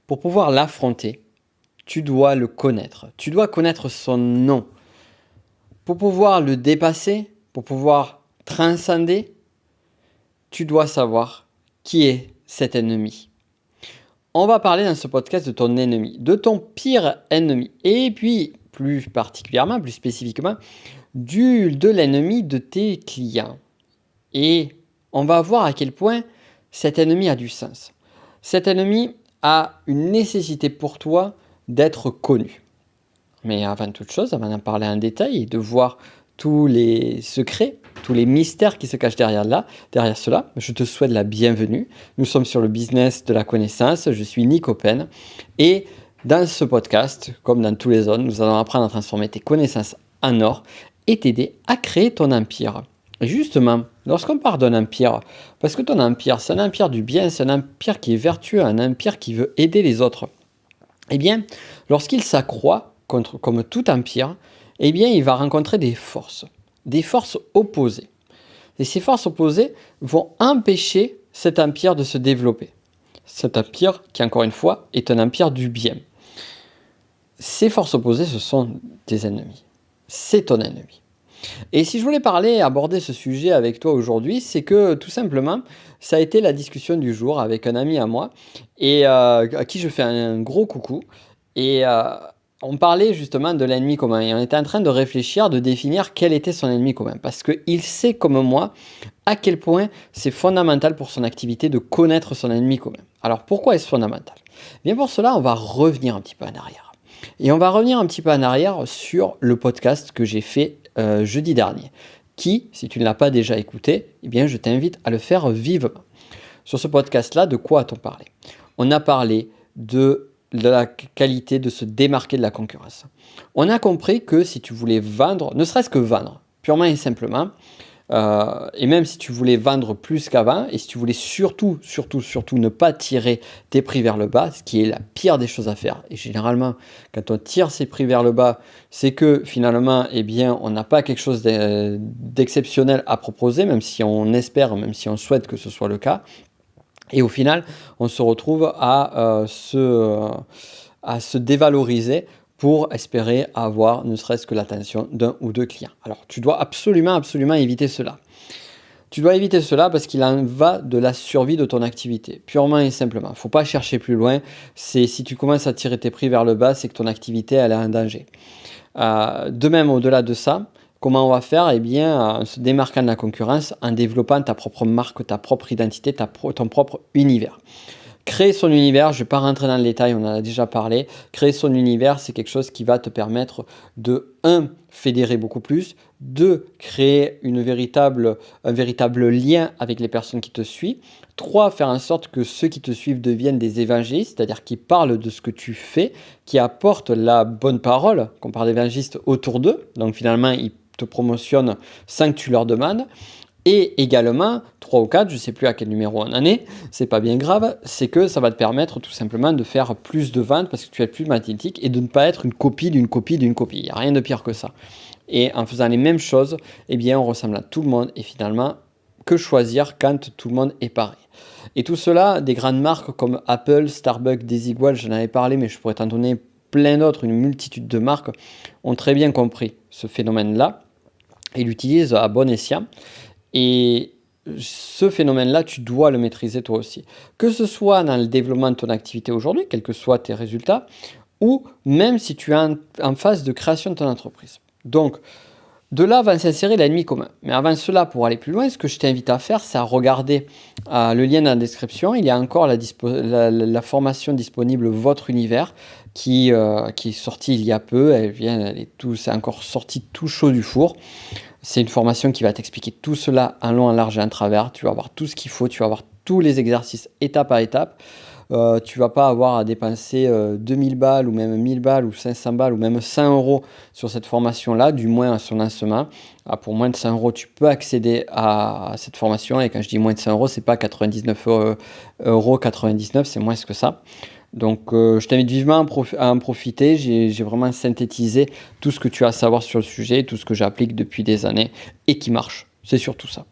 Pour pouvoir l'affronter, tu dois le connaître. Tu dois connaître son nom. Pour pouvoir le dépasser, pour pouvoir transcender, tu dois savoir qui est cet ennemi. On va parler dans ce podcast de ton ennemi, de ton pire ennemi. Et puis, plus particulièrement, plus spécifiquement, de l'ennemi de tes clients. Et on va voir à quel point cet ennemi a du sens. Cet ennemi a une nécessité pour toi d'être connu. Mais avant toute chose, avant d'en parler en détail et de voir tous les secrets, tous les mystères qui se cachent derrière cela, je te souhaite la bienvenue. Nous sommes sur le business de la connaissance. Je suis Nick Open. Et dans ce podcast, comme dans tous les autres, nous allons apprendre à transformer tes connaissances en or et t'aider à créer ton empire. Et justement, lorsqu'on parle d'un empire, parce que ton empire, c'est un empire du bien, c'est un empire qui est vertueux, un empire qui veut aider les autres, eh bien, lorsqu'il s'accroît, comme tout empire, eh bien, il va rencontrer des forces opposées. Et ces forces opposées vont empêcher cet empire de se développer. Cet empire qui, encore une fois, est un empire du bien. Ces forces opposées, ce sont tes ennemis. C'est ton ennemi. Et si je voulais aborder ce sujet avec toi aujourd'hui, c'est que tout simplement, ça a été la discussion du jour avec un ami à moi, et à qui je fais un gros coucou. Et on parlait justement de l'ennemi commun, et on était en train de réfléchir, de définir quel était son ennemi commun. Parce qu'il sait comme moi à quel point c'est fondamental pour son activité de connaître son ennemi commun. Alors pourquoi est-ce fondamental? Bien pour cela, on va revenir un petit peu en arrière. Et on va revenir un petit peu en arrière sur le podcast que j'ai fait jeudi dernier, qui, si tu ne l'as pas déjà écouté, eh bien, je t'invite à le faire vivement. Sur ce podcast-là, de quoi a-t-on parlé? On a parlé de la qualité de se démarquer de la concurrence. On a compris que si tu voulais vendre, ne serait-ce que vendre, purement et simplement, et même si tu voulais vendre plus qu'avant, et si tu voulais surtout ne pas tirer tes prix vers le bas, ce qui est la pire des choses à faire. Et généralement, quand on tire ses prix vers le bas, c'est que finalement, eh bien, on n'a pas quelque chose d'exceptionnel à proposer, même si on espère, même si on souhaite que ce soit le cas. Et au final, on se retrouve à se dévaloriser pour espérer avoir ne serait-ce que l'attention d'un ou deux clients. Alors, tu dois absolument éviter cela. Tu dois éviter cela parce qu'il en va de la survie de ton activité, purement et simplement. Il ne faut pas chercher plus loin. Si tu commences à tirer tes prix vers le bas, c'est que ton activité elle est en danger. De même, au-delà de ça, comment on va faire? Eh bien, en se démarquant de la concurrence, en développant ta propre marque, ta propre identité, ton propre univers. Créer son univers, je ne vais pas rentrer dans le détail, on en a déjà parlé. Créer son univers, c'est quelque chose qui va te permettre de, fédérer beaucoup plus, 2, créer un véritable lien avec les personnes qui te suivent, 3, faire en sorte que ceux qui te suivent deviennent des évangélistes, c'est-à-dire qui parlent de ce que tu fais, qui apportent la bonne parole, qu'on parle d'évangélistes autour d'eux, donc finalement ils te promotionnent sans que tu leur demandes. Et également, 3 ou 4, je ne sais plus à quel numéro on en est, c'est pas bien grave, c'est que ça va te permettre tout simplement de faire plus de ventes parce que tu es plus mathématique et de ne pas être une copie d'une copie d'une copie. Il n'y a rien de pire que ça. Et en faisant les mêmes choses, eh bien, on ressemble à tout le monde et finalement, que choisir quand tout le monde est pareil. Et tout cela, des grandes marques comme Apple, Starbucks, Desigual, j'en avais parlé, mais je pourrais t'en donner plein d'autres, une multitude de marques, ont très bien compris ce phénomène-là et l'utilisent à bon escient. Et ce phénomène-là, tu dois le maîtriser toi aussi. Que ce soit dans le développement de ton activité aujourd'hui, quels que soient tes résultats, ou même si tu es en phase de création de ton entreprise. Donc, de là va s'insérer l'ennemi commun. Mais avant cela, pour aller plus loin, ce que je t'invite à faire, c'est à regarder le lien dans la description. Il y a encore la formation disponible Votre Univers qui est sortie il y a peu. C'est encore sorti tout chaud du four. C'est une formation qui va t'expliquer tout cela en long, en large et en travers. Tu vas avoir tout ce qu'il faut, tu vas avoir tous les exercices étape à étape. Tu vas pas avoir à dépenser 2000 balles ou même 1000 balles ou 500 balles ou même 100 euros sur cette formation-là, du moins à son lancement. Pour moins de 100 euros, tu peux accéder à cette formation. Et quand je dis moins de 100 euros, c'est pas 99,99 €, c'est moins que ça. Donc, je t'invite vivement à en profiter. J'ai vraiment synthétisé tout ce que tu as à savoir sur le sujet, tout ce que j'applique depuis des années et qui marche. C'est surtout ça.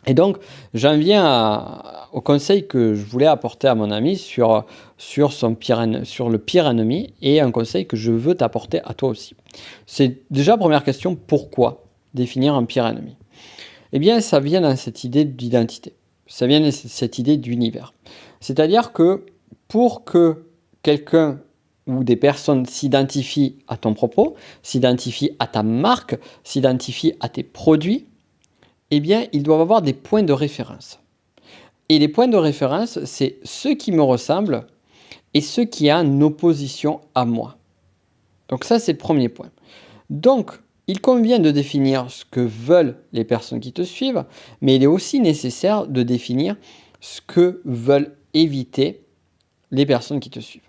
Et donc, j'en viens au conseil que je voulais apporter à mon ami sur le pire ennemi et un conseil que je veux t'apporter à toi aussi. C'est déjà, première question, pourquoi définir un pire ennemi? Eh bien, ça vient dans cette idée d'identité. Ça vient de cette idée d'univers. C'est-à-dire que pour que quelqu'un ou des personnes s'identifient à ton propos, s'identifient à ta marque, s'identifient à tes produits, eh bien, ils doivent avoir des points de référence. Et les points de référence, c'est ceux qui me ressemblent et ceux qui sont en opposition à moi. Donc ça, c'est le premier point. Donc, il convient de définir ce que veulent les personnes qui te suivent, mais il est aussi nécessaire de définir ce que veulent éviter les personnes qui te suivent.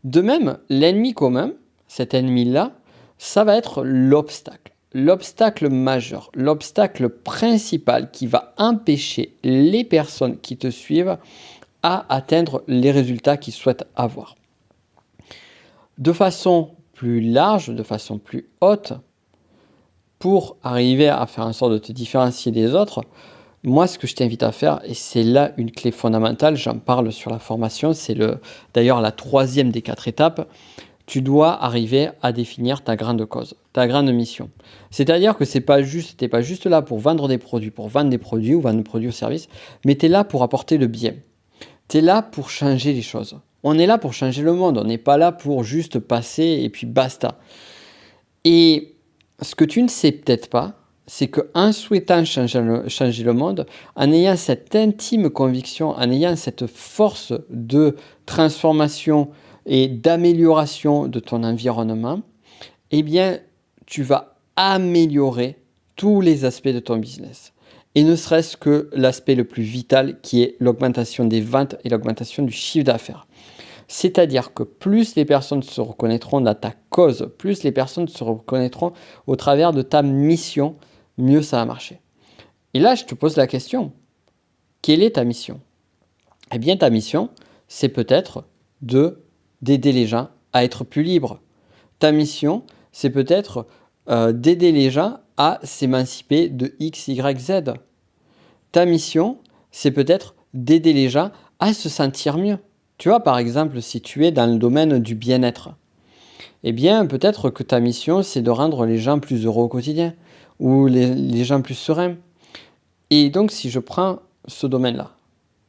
De même, l'ennemi commun, cet ennemi-là, ça va être l'obstacle. L'obstacle majeur, l'obstacle principal qui va empêcher les personnes qui te suivent à atteindre les résultats qu'ils souhaitent avoir. De façon plus large, de façon plus haute, pour arriver à faire en sorte de te différencier des autres, moi, ce que je t'invite à faire, et c'est là une clé fondamentale, j'en parle sur la formation, c'est d'ailleurs la troisième des 4 étapes, tu dois arriver à définir ta grande cause, ta grande mission. C'est-à-dire que t'es pas juste là pour vendre des produits ou vendre des produits ou services, mais tu es là pour apporter le bien. Tu es là pour changer les choses. On est là pour changer le monde, on n'est pas là pour juste passer et puis basta. Et ce que tu ne sais peut-être pas, c'est qu'en souhaitant changer le monde, en ayant cette intime conviction, en ayant cette force de transformation et d'amélioration de ton environnement, eh bien, tu vas améliorer tous les aspects de ton business. Et ne serait-ce que l'aspect le plus vital qui est l'augmentation des ventes et l'augmentation du chiffre d'affaires. C'est-à-dire que plus les personnes se reconnaîtront dans ta cause, plus les personnes se reconnaîtront au travers de ta mission, mieux ça va marcher. Et là, je te pose la question, quelle est ta mission? Eh bien, ta mission, c'est peut-être d'aider les gens à être plus libres. Ta mission, c'est peut-être d'aider les gens à s'émanciper de X, Y, Z. Ta mission, c'est peut-être d'aider les gens à se sentir mieux. Tu vois, par exemple, si tu es dans le domaine du bien-être, eh bien, peut-être que ta mission, c'est de rendre les gens plus heureux au quotidien ou les gens plus sereins. Et donc, si je prends ce domaine-là,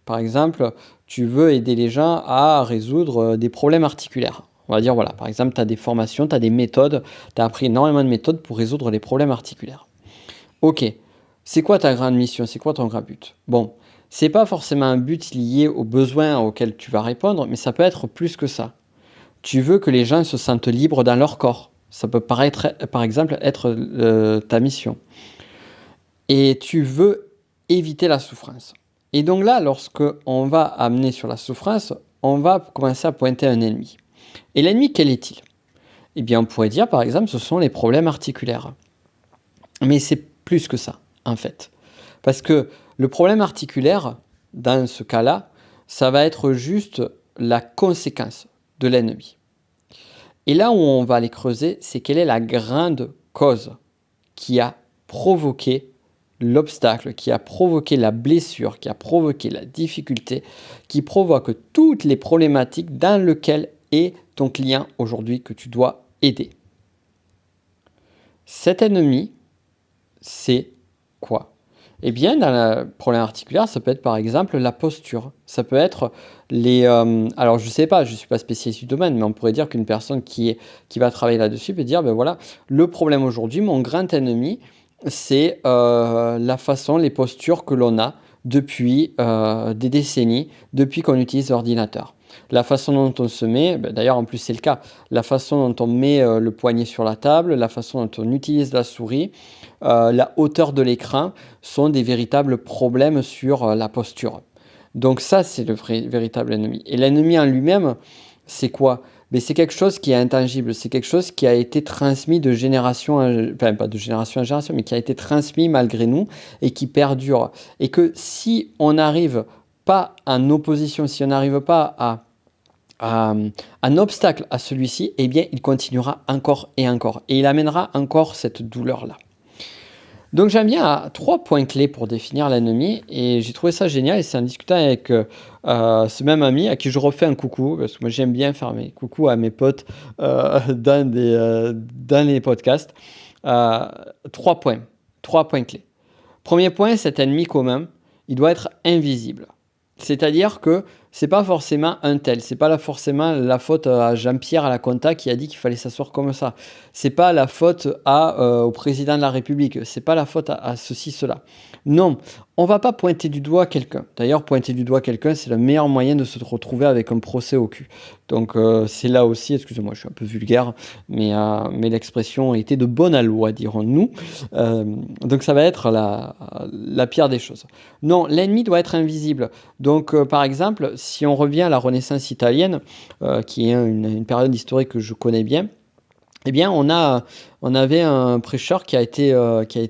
par exemple, tu veux aider les gens à résoudre des problèmes articulaires. On va dire, voilà, par exemple, tu as des formations, tu as des méthodes, tu as appris énormément de méthodes pour résoudre les problèmes articulaires. Ok, c'est quoi ta grande mission? C'est quoi ton grand but? Bon, c'est pas forcément un but lié aux besoins auxquels tu vas répondre, mais ça peut être plus que ça. Tu veux que les gens se sentent libres dans leur corps. Ça peut paraître, par exemple, être ta mission. Et tu veux éviter la souffrance. Et donc là, lorsque on va amener sur la souffrance, on va commencer à pointer un ennemi. Et l'ennemi, quel est-il? Eh bien, on pourrait dire, par exemple, ce sont les problèmes articulaires. Mais c'est plus que ça, en fait. Parce que le problème articulaire, dans ce cas-là, ça va être juste la conséquence de l'ennemi. Et là où on va aller creuser, c'est quelle est la grande cause qui a provoqué l'obstacle, qui a provoqué la blessure, qui a provoqué la difficulté, qui provoque toutes les problématiques dans lesquelles est ton client aujourd'hui que tu dois aider. Cet ennemi, c'est quoi? Eh bien, dans le problème articulaire, ça peut être par exemple la posture. Ça peut être alors, je ne sais pas, je ne suis pas spécialiste du domaine, mais on pourrait dire qu'une personne qui va travailler là-dessus peut dire, ben voilà, le problème aujourd'hui, mon grand ennemi, c'est la façon, les postures que l'on a depuis des décennies, depuis qu'on utilise l'ordinateur. La façon dont on se met, d'ailleurs en plus c'est le cas, la façon dont on met le poignet sur la table, la façon dont on utilise la souris, la hauteur de l'écran sont des véritables problèmes sur la posture. Donc ça, c'est le véritable ennemi. Et l'ennemi en lui-même, c'est quoi? C'est quelque chose qui est intangible, c'est quelque chose qui a été transmis de génération, enfin pas de génération en génération, mais qui a été transmis malgré nous et qui perdure. Et que si on n'arrive pas en opposition, si on n'arrive pas à un obstacle à celui-ci, eh bien il continuera encore et encore. Et il amènera encore cette douleur-là. Donc j'aime bien 3 points clés pour définir l'ennemi et j'ai trouvé ça génial et c'est en discutant avec ce même ami à qui je refais un coucou parce que moi j'aime bien faire mes coucou à mes potes dans les podcasts. Euh, 3 points, 3 points clés. Premier point, cet ennemi commun, il doit être invisible. C'est-à-dire que c'est pas forcément un tel, c'est pas là forcément la faute à Jean-Pierre à la compta qui a dit qu'il fallait s'asseoir comme ça. C'est pas la faute au président de la République, c'est pas la faute à ceci, cela. Non, on va pas pointer du doigt quelqu'un. D'ailleurs, pointer du doigt quelqu'un, c'est le meilleur moyen de se retrouver avec un procès au cul. Donc c'est là aussi, excusez-moi, je suis un peu vulgaire, mais l'expression était de bonne aloi, dirons-nous. Donc ça va être la pire des choses. Non, l'ennemi doit être invisible. Donc par exemple, si on revient à la Renaissance italienne, qui est une période historique que je connais bien, eh bien, on avait un prêcheur qui a été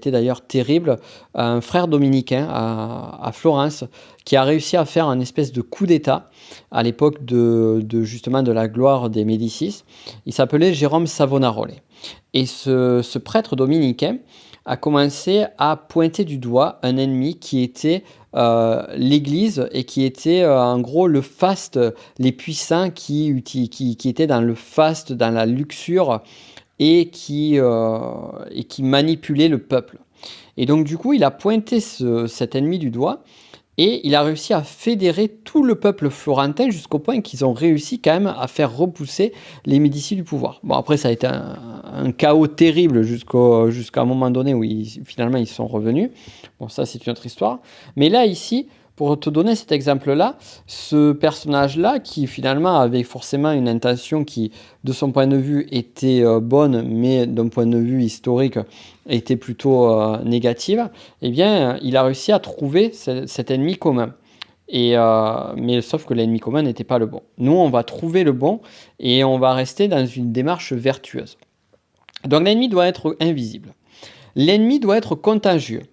d'ailleurs terrible, un frère dominicain à Florence, qui a réussi à faire un espèce de coup d'État à l'époque justement de la gloire des Médicis. Il s'appelait Jérôme Savonarola. Et ce prêtre dominicain a commencé à pointer du doigt un ennemi qui était l'Église et qui était en gros le faste, les puissants qui étaient dans le faste, dans la luxure et qui manipulaient le peuple. Et donc du coup, il a pointé cet ennemi du doigt et il a réussi à fédérer tout le peuple florentin jusqu'au point qu'ils ont réussi quand même à faire repousser les Médicis du pouvoir. Bon, après, ça a été un chaos terrible jusqu'à un moment donné où finalement ils sont revenus. Bon, ça, c'est une autre histoire. Mais là, ici, pour te donner cet exemple-là, ce personnage-là, qui finalement avait forcément une intention qui, de son point de vue, était bonne, mais d'un point de vue historique, était plutôt négative, eh bien, il a réussi à trouver cet ennemi commun. Mais sauf que l'ennemi commun n'était pas le bon. Nous, on va trouver le bon et on va rester dans une démarche vertueuse. Donc l'ennemi doit être invisible. L'ennemi doit être contagieux.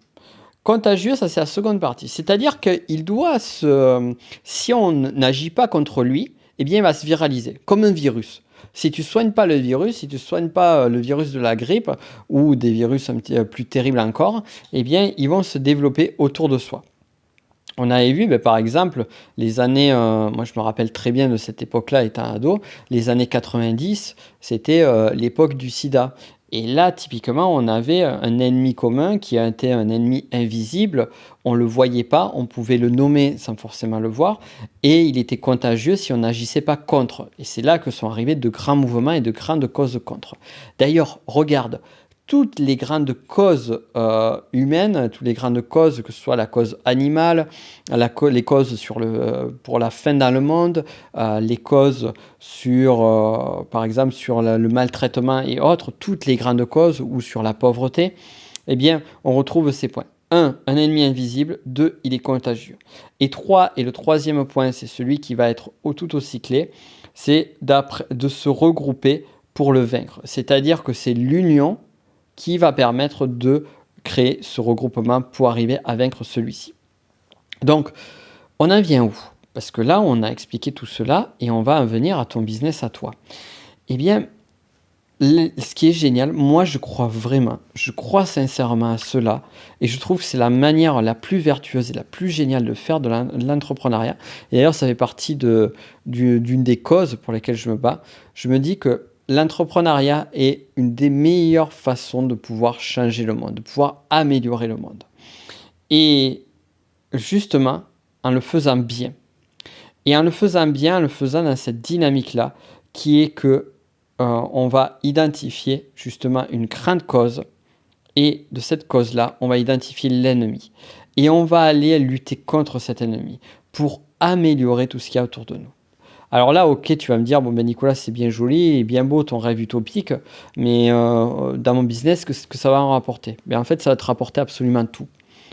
Contagieux, ça c'est la seconde partie. C'est-à-dire qu'il doit si on n'agit pas contre lui, eh bien il va se viraliser, comme un virus. Si tu ne soignes pas le virus, si tu ne soignes pas le virus de la grippe ou des virus un petit peu plus terribles encore, eh bien ils vont se développer autour de soi. On avait vu, par exemple, les années, moi je me rappelle très bien de cette époque-là étant ado, les années 90, c'était l'époque du sida. Et là, typiquement, on avait un ennemi commun qui a été un ennemi invisible. On ne le voyait pas, on pouvait le nommer sans forcément le voir. Et il était contagieux si on n'agissait pas contre. Et c'est là que sont arrivés de grands mouvements et de grandes causes contre. D'ailleurs, regarde, toutes les grandes causes humaines, toutes les grandes causes, que ce soit la cause animale, les causes pour la faim dans le monde, les causes par exemple, sur le maltraitement et autres, toutes les grandes causes, ou sur la pauvreté, eh bien, on retrouve ces points. 1, un ennemi invisible. 2, il est contagieux. Et 3, et le troisième point, c'est celui qui va être tout aussi clé, c'est de se regrouper pour le vaincre. C'est-à-dire que c'est l'union qui va permettre de créer ce regroupement pour arriver à vaincre celui-ci. Donc, on en vient où? Parce que là, on a expliqué tout cela et on va en venir à ton business à toi. Eh bien, ce qui est génial, moi je crois vraiment, je crois sincèrement à cela et je trouve que c'est la manière la plus vertueuse et la plus géniale de faire de l'entrepreneuriat. Et d'ailleurs, ça fait partie d'une des causes pour lesquelles je me bats. Je me dis que l'entrepreneuriat est une des meilleures façons de pouvoir changer le monde, de pouvoir améliorer le monde. Et justement, en le faisant bien. Et en le faisant bien, en le faisant dans cette dynamique-là, qui est que on va identifier justement une grande cause, et de cette cause-là, on va identifier l'ennemi. Et on va aller lutter contre cet ennemi pour améliorer tout ce qu'il y a autour de nous. Alors là, ok, tu vas me dire, bon ben Nicolas, c'est bien joli et bien beau ton rêve utopique, mais dans mon business, qu'est-ce que ça va en rapporter? En fait, ça va te rapporter absolument tout.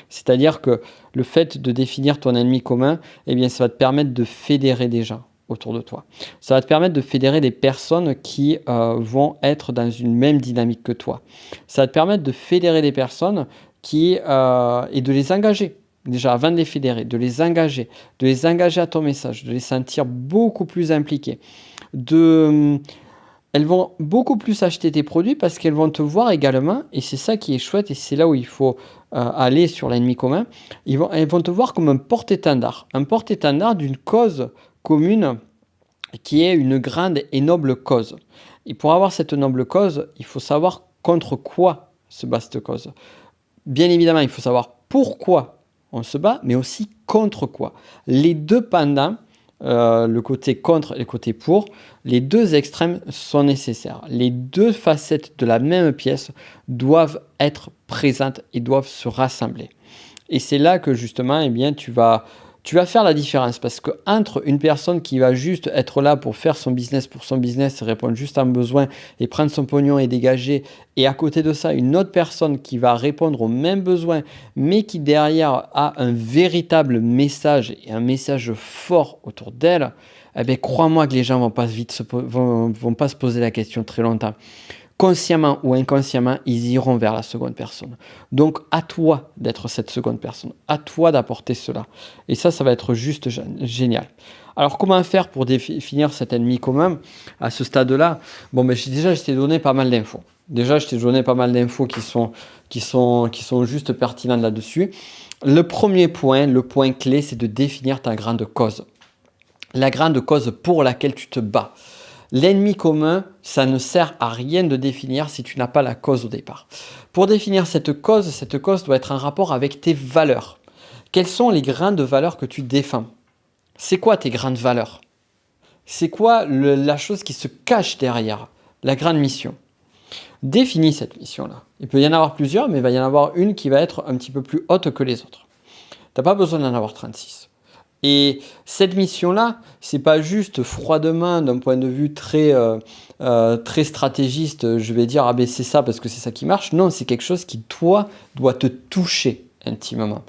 C'est-à-dire que le fait de définir ton ennemi commun, eh bien, ça va te permettre de fédérer des gens autour de toi. Ça va te permettre de fédérer des personnes qui vont être dans une même dynamique que toi. Ça va te permettre de fédérer des personnes et de les engager. Déjà, avant de les fédérer, de les engager à ton message, de les sentir beaucoup plus impliqués, de elles vont beaucoup plus acheter tes produits parce qu'elles vont te voir également, et c'est ça qui est chouette, et c'est là où il faut aller sur l'ennemi commun. Elles vont te voir comme un porte-étendard d'une cause commune qui est une grande et noble cause. Et pour avoir cette noble cause, il faut savoir contre quoi se bat cette cause. Bien évidemment, il faut savoir pourquoi on se bat, mais aussi contre quoi. Les deux pendant, le côté contre et le côté pour, les deux extrêmes sont nécessaires. Les deux facettes de la même pièce doivent être présentes et doivent se rassembler. Et c'est là que justement, eh bien, tu vas faire la différence, parce que entre une personne qui va juste être là pour faire son business pour son business, répondre juste à un besoin et prendre son pognon et dégager, et à côté de ça, une autre personne qui va répondre aux mêmes besoins, mais qui derrière a un véritable message et un message fort autour d'elle, eh bien, crois-moi que les gens vont pas se poser la question très longtemps. Consciemment ou inconsciemment, ils iront vers la seconde personne. Donc, à toi d'être cette seconde personne. À toi d'apporter cela. Et ça va être juste génial. Alors, comment faire pour définir cet ennemi commun à ce stade-là? Bon, ben, je t'ai donné pas mal d'infos. Déjà, je t'ai donné pas mal d'infos qui sont juste pertinentes là-dessus. Le premier point, le point clé, c'est de définir ta grande cause. La grande cause pour laquelle tu te bats. L'ennemi commun, ça ne sert à rien de définir si tu n'as pas la cause au départ. Pour définir cette cause doit être en rapport avec tes valeurs. Quelles sont les grandes valeurs que tu défends? C'est quoi tes grandes valeurs? C'est quoi la chose qui se cache derrière la grande mission? Définis cette mission-là. Il peut y en avoir plusieurs, mais il va y en avoir une qui va être un petit peu plus haute que les autres. Tu n'as pas besoin d'en avoir 36. Et cette mission-là, c'est pas juste froidement d'un point de vue très stratégiste, je vais dire, ah ben c'est ça parce que c'est ça qui marche. Non, c'est quelque chose qui, toi, doit te toucher intimement.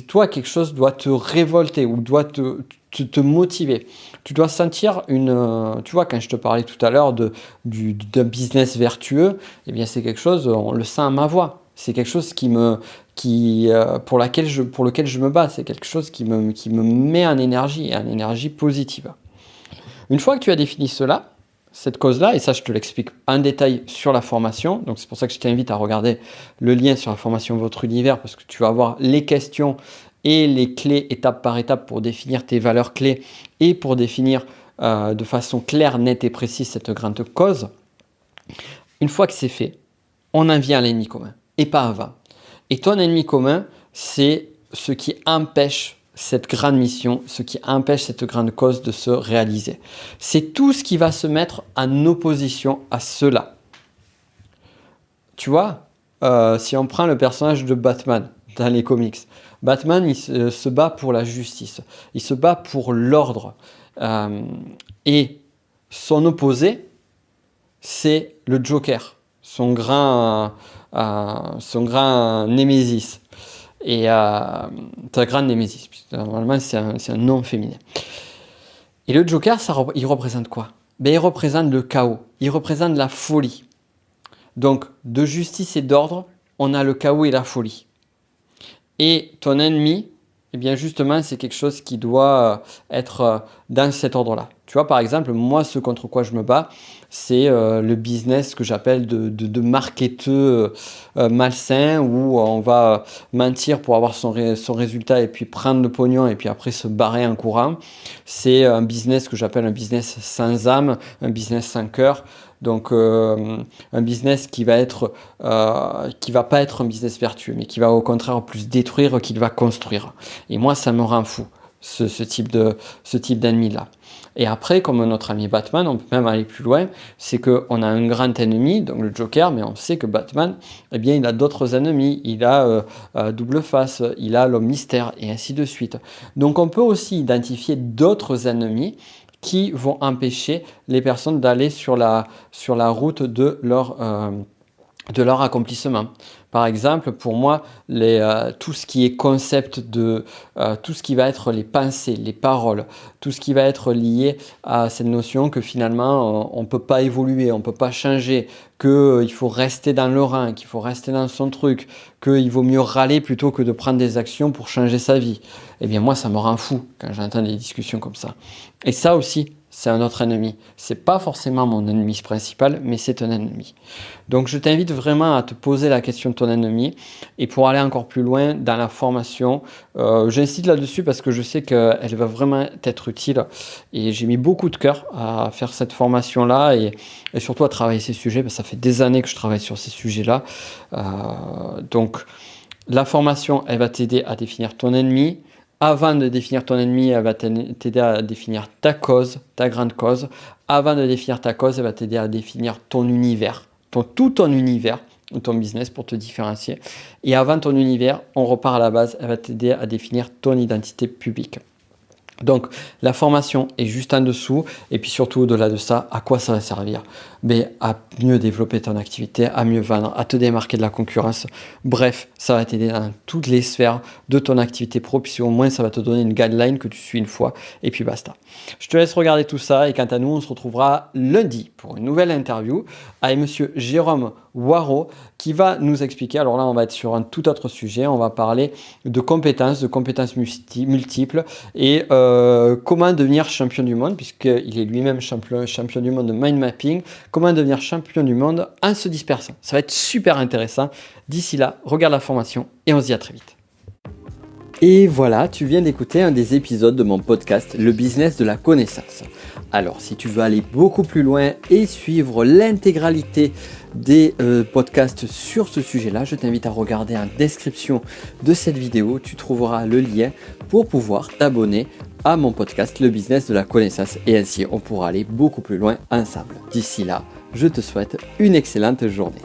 Toi, quelque chose doit te révolter ou doit te motiver. Tu dois sentir tu vois, quand je te parlais tout à l'heure d'un business vertueux, eh bien c'est quelque chose, on le sent à ma voix. C'est quelque chose pour lequel je me bats. C'est quelque chose qui me met en énergie positive. Une fois que tu as défini cette cause-là, et ça je te l'explique en détail sur la formation, donc c'est pour ça que je t'invite à regarder le lien sur la formation Votre Univers, parce que tu vas avoir les questions et les clés étape par étape pour définir tes valeurs clés et pour définir de façon claire, nette et précise cette grande cause. Une fois que c'est fait, on en vient à l'ennemi commun et pas avant. Et ton ennemi commun, c'est ce qui empêche cette grande mission, ce qui empêche cette grande cause de se réaliser. C'est tout ce qui va se mettre en opposition à cela. Tu vois, si on prend le personnage de Batman dans les comics, Batman, il se bat pour la justice, il se bat pour l'ordre. Et son opposé, c'est le Joker, son grand némésis. Et sa grande némésis, normalement c'est un nom féminin. Et le Joker, il représente quoi? Ben, il représente le chaos, il représente la folie. Donc, de justice et d'ordre, on a le chaos et la folie. Et ton ennemi, eh bien justement, c'est quelque chose qui doit être dans cet ordre-là. Tu vois, par exemple, moi, ce contre quoi je me bats, c'est le business que j'appelle de marketeux malsain, où on va mentir pour avoir son résultat et puis prendre le pognon et puis après se barrer en courant. C'est un business que j'appelle un business sans âme, un business sans cœur. Donc un business qui va pas être un business vertueux, mais qui va au contraire plus détruire qu'il va construire. Et moi, ça me rend fou, ce type d'ennemi-là. Et après, comme notre ami Batman, on peut même aller plus loin, c'est qu'on a un grand ennemi, donc le Joker, mais on sait que Batman, eh bien, il a d'autres ennemis, il a double face, il a l'homme mystère, et ainsi de suite. Donc on peut aussi identifier d'autres ennemis qui vont empêcher les personnes d'aller sur la route de leur accomplissement. Par exemple, pour moi, tout ce qui est concept tout ce qui va être les pensées, les paroles, tout ce qui va être lié à cette notion que finalement on ne peut pas évoluer, on ne peut pas changer, qu'il faut rester dans le rang, qu'il faut rester dans son truc, qu'il vaut mieux râler plutôt que de prendre des actions pour changer sa vie. Eh bien moi, ça me rend fou quand j'entends des discussions comme ça. Et ça aussi, c'est un autre ennemi. C'est pas forcément mon ennemi principal, mais c'est un ennemi. Donc je t'invite vraiment à te poser la question de ton ennemi. Et pour aller encore plus loin dans la formation, j'insiste là-dessus parce que je sais qu'elle va vraiment t'être utile. Et j'ai mis beaucoup de cœur à faire cette formation-là et surtout à travailler ces sujets. Parce que ça fait des années que je travaille sur ces sujets-là. Donc la formation, elle va t'aider à définir ton ennemi. Avant de définir ton ennemi, elle va t'aider à définir ta cause, ta grande cause. Avant de définir ta cause, elle va t'aider à définir ton univers, tout ton univers, ou ton business pour te différencier. Et avant ton univers, on repart à la base, elle va t'aider à définir ton identité publique. Donc la formation est juste en dessous et puis surtout au-delà de ça, à quoi ça va servir? À mieux développer ton activité, à mieux vendre, à te démarquer de la concurrence. Bref, ça va t'aider dans toutes les sphères de ton activité pro, puis au moins ça va te donner une guideline que tu suis une fois et puis basta. Je te laisse regarder tout ça et quant à nous, on se retrouvera lundi pour une nouvelle interview avec monsieur Jérôme Waro qui va nous expliquer, alors là on va être sur un tout autre sujet, on va parler de compétences multiples et comment devenir champion du monde, puisqu'il est lui-même champion du monde de mind mapping, comment devenir champion du monde en se dispersant. Ça va être super intéressant. D'ici là, regarde la formation et on se dit à très vite. Et voilà, tu viens d'écouter un des épisodes de mon podcast Le business de la connaissance. Alors, si tu veux aller beaucoup plus loin et suivre l'intégralité des podcasts sur ce sujet-là, je t'invite à regarder en description de cette vidéo. Tu trouveras le lien pour pouvoir t'abonner à mon podcast Le business de la connaissance et ainsi on pourra aller beaucoup plus loin ensemble. D'ici là, je te souhaite une excellente journée.